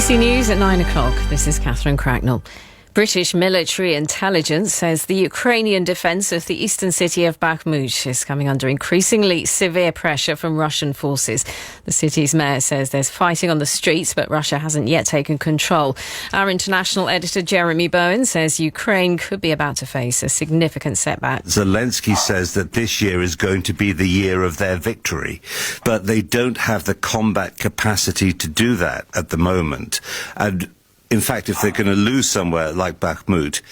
BBC News at 9 o'clock. This is Catherine Cracknell. British military intelligence says the Ukrainian defence of the eastern city of Bakhmut is coming under increasingly severe pressure from Russian forces. The city's mayor says there's fighting on the streets, but Russia hasn't yet taken control. Our international editor Jeremy Bowen says Ukraine could be about to face a significant setback. Zelensky says that this year is going to be the year of their victory, but they don't have the combat capacity to do that at the moment. And in fact, if they're going to lose somewhere like Bakhmut,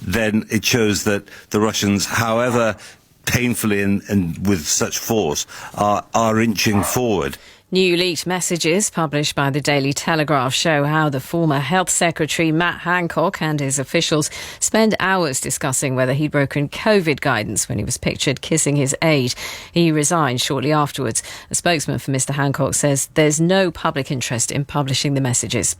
then it shows that the Russians, however painfully and with such force, are inching forward. New leaked messages published by the Daily Telegraph show how the former Health Secretary Matt Hancock and his officials spend hours discussing whether he'd broken COVID guidance when he was pictured kissing his aide. He resigned shortly afterwards. A spokesman for Mr Hancock says there's no public interest in publishing the messages.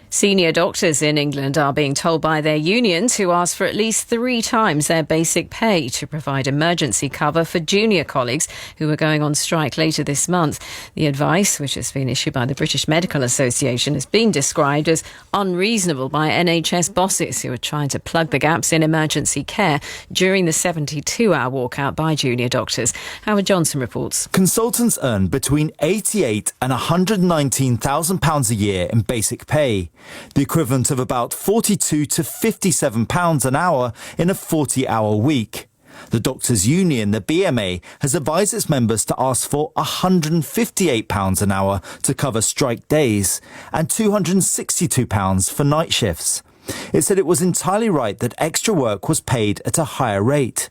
Senior doctors in England are being told by their union to ask for at least 3 times their basic pay to provide emergency cover for junior colleagues who are going on strike later this month. The advice, which has been issued by the British Medical Association, has been described as unreasonable by NHS bosses who are trying to plug the gaps in emergency care during the 72-hour walkout by junior doctors. Howard Johnson reports. Consultants earn between £88,000 and £119,000 a year in basic pay, the equivalent of about £42 to £57 an hour in a 40-hour week. The Doctors' Union, the BMA, has advised its members to ask for £158 an hour to cover strike days and £262 for night shifts. It said it was entirely right that extra work was paid at a higher rate.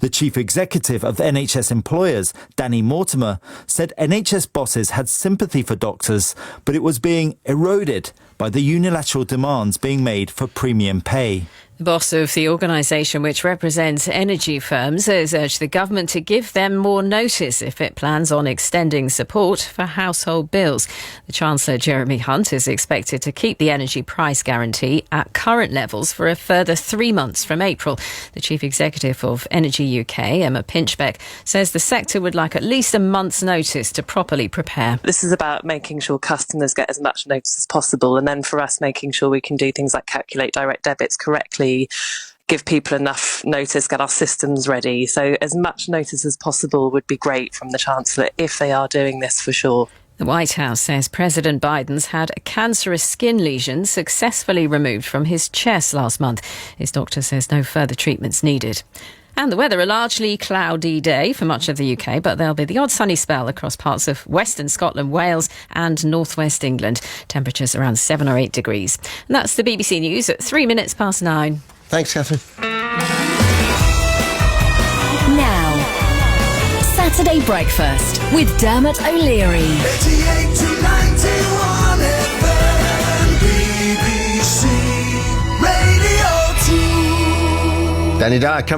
The chief executive of NHS Employers, Danny Mortimer, said NHS bosses had sympathy for doctors, but it was being eroded by the unilateral demands being made for premium pay. The boss of the organisation, which represents energy firms, has urged the government to give them more notice if it plans on extending support for household bills. The Chancellor, Jeremy Hunt, is expected to keep the energy price guarantee at current levels for a further 3 months from April. The Chief Executive of Energy UK, Emma Pinchbeck, says the sector would like at least a month's notice to properly prepare. This is about making sure customers get as much notice as possible, and then for us making sure we can do things like calculate direct debits correctly, give people enough notice, get our systems ready. So as much notice as possible would be great from the Chancellor if they are doing this for sure. The White House says President Biden's had a cancerous skin lesion successfully removed from his chest last month. His doctor says no further treatments needed. And the weather, a largely cloudy day for much of the UK, but there'll be the odd sunny spell across parts of western Scotland, Wales and northwest England. Temperatures around 7 or 8 degrees. And that's the BBC News at 3 minutes past 9. Thanks, Catherine. Now, Saturday Breakfast with Dermot O'Leary. 88 to 91 FM, BBC Radio 2. Danny Dyer.